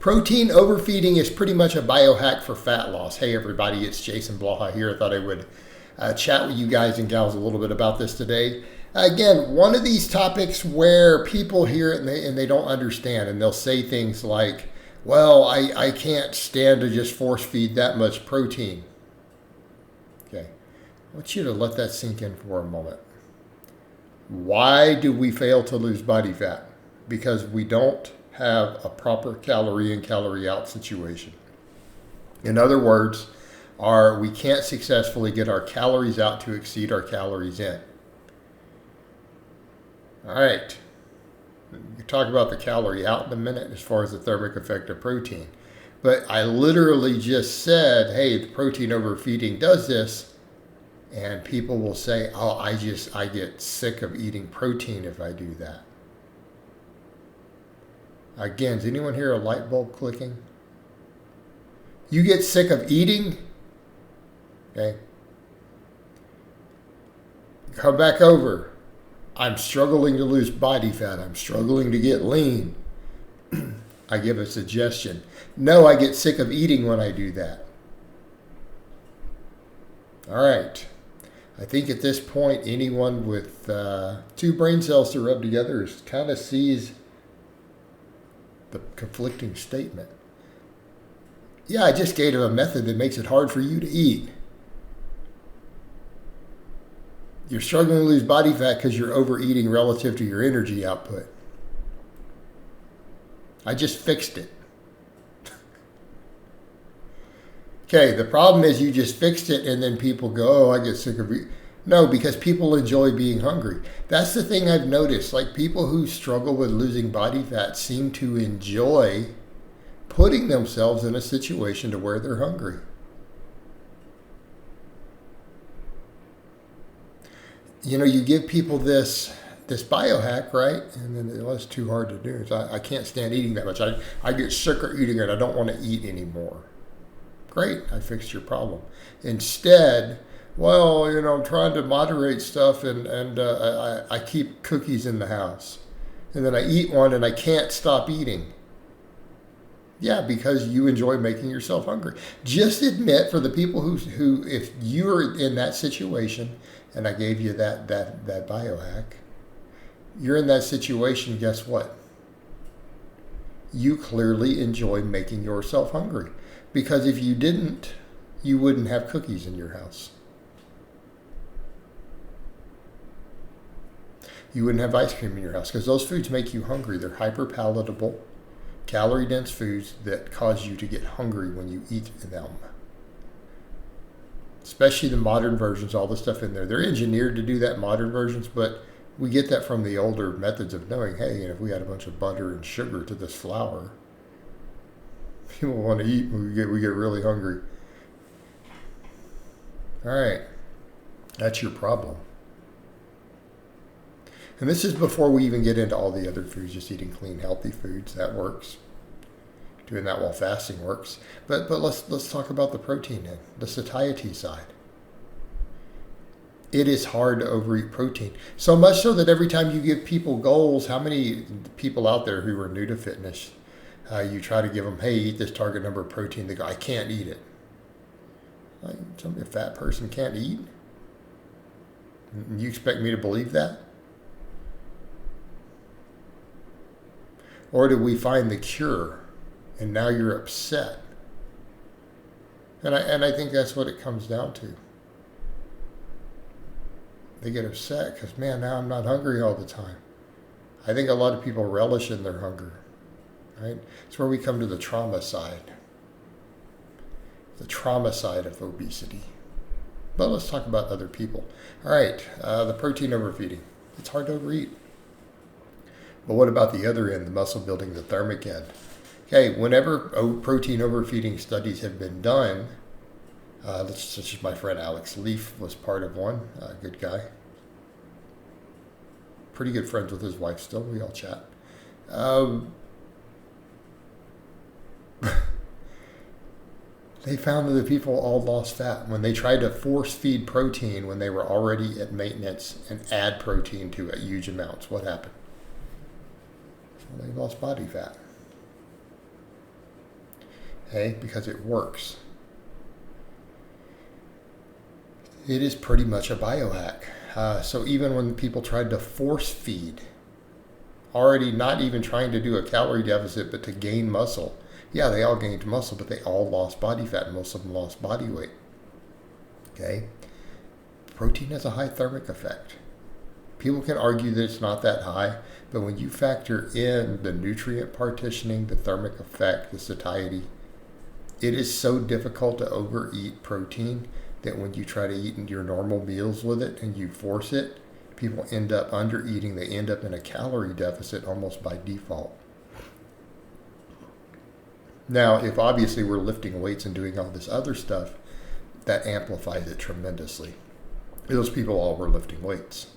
Protein overfeeding is pretty much a biohack for fat loss. Hey everybody, it's Jason Blaha here. I thought I would chat with you guys and gals a little bit about this today. Again, one of these topics where people hear it and they don't understand, and they'll say things like, well, I can't stand to just force feed that much protein. Okay, I want you to let that sink in for a moment. Why do we fail to lose body fat? Because we don't have a proper calorie in, calorie out situation. In other words, we can't successfully get our calories out to exceed our calories in. All right, we'll talk about the calorie out in a minute as far as the thermic effect of protein. But I literally just said, hey, the protein overfeeding does this, and people will say, oh, I get sick of eating protein if I do that. Again, does anyone hear a light bulb clicking? You get sick of eating? Okay. Come back over. I'm struggling to lose body fat. I'm struggling to get lean. I give a suggestion. No, I get sick of eating when I do that. All right. I think at this point, anyone with two brain cells to rub together kind of sees the conflicting statement. Yeah, I just gave him a method that makes it hard for you to eat. You're struggling to lose body fat because you're overeating relative to your energy output. I just fixed it. Okay, the problem is you just fixed it and then people go, oh, I get sick of eating. No, because people enjoy being hungry. That's the thing I've noticed. Like people who struggle with losing body fat seem to enjoy putting themselves in a situation to where they're hungry. You know, you give people this biohack, right? And then it's too hard to do. I can't stand eating that much. I get sick of eating it. I don't want to eat anymore. Great, I fixed your problem. Instead, well, you know, I'm trying to moderate stuff and I keep cookies in the house. And then I eat one and I can't stop eating. Yeah, because you enjoy making yourself hungry. Just admit, for the people who if you're in that situation, and I gave you that biohack, you're in that situation, guess what? You clearly enjoy making yourself hungry. Because if you didn't, you wouldn't have cookies in your house. You wouldn't have ice cream in your house because those foods make you hungry. They're hyper palatable, calorie dense foods that cause you to get hungry when you eat them. Especially the modern versions, all the stuff in there. They're engineered to do that, modern versions, but we get that from the older methods of knowing, hey, if we add a bunch of butter and sugar to this flour, people want to eat when we get really hungry. All right, that's your problem. And this is before we even get into all the other foods, just eating clean, healthy foods. That works. Doing that while fasting works. But let's talk about the protein then, the satiety side. It is hard to overeat protein. So much so that every time you give people goals, how many people out there who are new to fitness, you try to give them, hey, eat this target number of protein. They go, I can't eat it. Like, a fat person can't eat? You expect me to believe that? Or do we find the cure and now you're upset? And I think that's what it comes down to. They get upset because, man, now I'm not hungry all the time. I think a lot of people relish in their hunger. Right? It's where we come to the trauma side. The trauma side of obesity. But let's talk about other people. All right, the protein overfeeding. It's hard to overeat. But what about the other end, the muscle building, the thermic end? Okay, whenever protein overfeeding studies have been done, such as my friend Alex Leaf was part of one, good guy. Pretty good friends with his wife still, we all chat. They found that the people all lost fat when they tried to force feed protein when they were already at maintenance and add protein to it, huge amounts. What happened? Well, they lost body fat. okay, because it works. It is pretty much a biohack. So even when people tried to force feed, already not even trying to do a calorie deficit, but to gain muscle, yeah, they all gained muscle, but they all lost body fat, and most of them lost body weight. Okay? Protein has a high thermic effect. People can argue that it's not that high, but when you factor in the nutrient partitioning, the thermic effect, the satiety, it is so difficult to overeat protein that when you try to eat your normal meals with it and you force it, people end up undereating. They end up in a calorie deficit almost by default. Now, if obviously we're lifting weights and doing all this other stuff, that amplifies it tremendously. Those people all were lifting weights.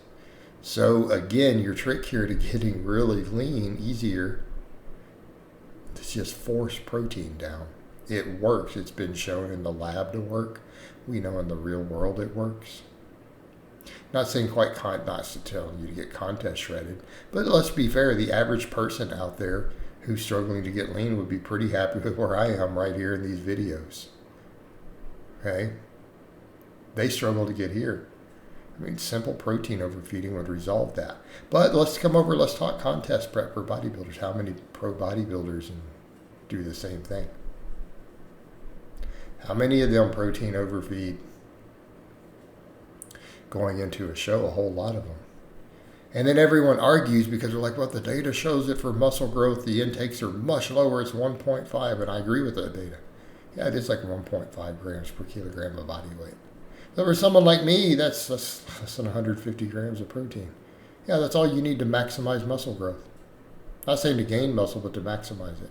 So again, your trick here to getting really lean easier is just force protein down. It works. It's been shown in the lab to work. We know in the real world it works. Not saying not telling you to get contest shredded, but let's be fair, the average person out there who's struggling to get lean would be pretty happy with where I am right here in these videos. Okay? They struggle to get here. I mean, simple protein overfeeding would resolve that. But let's talk contest prep for bodybuilders. How many pro bodybuilders do the same thing? How many of them protein overfeed going into a show? A whole lot of them. And then everyone argues because they're like, well, the data shows that for muscle growth, the intakes are much lower. It's 1.5, and I agree with that data. Yeah, it is like 1.5 grams per kilogram of body weight. So for someone like me, that's less than 150 grams of protein. Yeah, that's all you need to maximize muscle growth. Not saying to gain muscle, but to maximize it.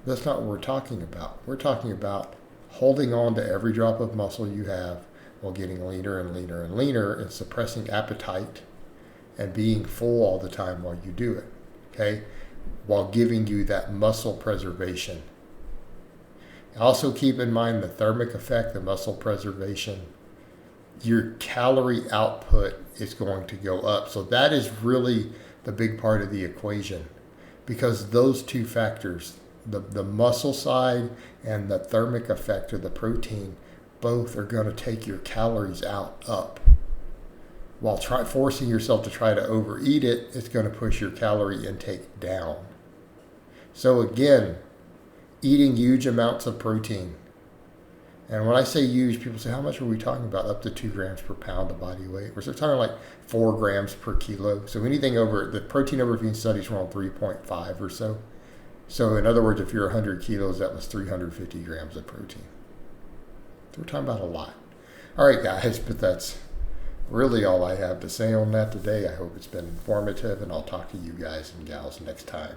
That's not what we're talking about. We're talking about holding on to every drop of muscle you have while getting leaner and leaner and leaner and suppressing appetite and being full all the time while you do it, okay? While giving you that muscle preservation. Also keep in mind the thermic effect, the muscle preservation. Your calorie output is going to go up. So that is really the big part of the equation, because those two factors, the muscle side and the thermic effect of the protein, both are going to take your calories up. While forcing yourself to try to overeat it, it's going to push your calorie intake down. So again, eating huge amounts of protein. And when I say huge, people say, how much are we talking about? Up to 2 grams per pound of body weight. We're talking like 4 grams per kilo. So anything over, the protein overfeeding studies were on 3.5 or so. So in other words, if you're 100 kilos, that was 350 grams of protein. So we're talking about a lot. All right, guys, but that's really all I have to say on that today. I hope it's been informative, and I'll talk to you guys and gals next time.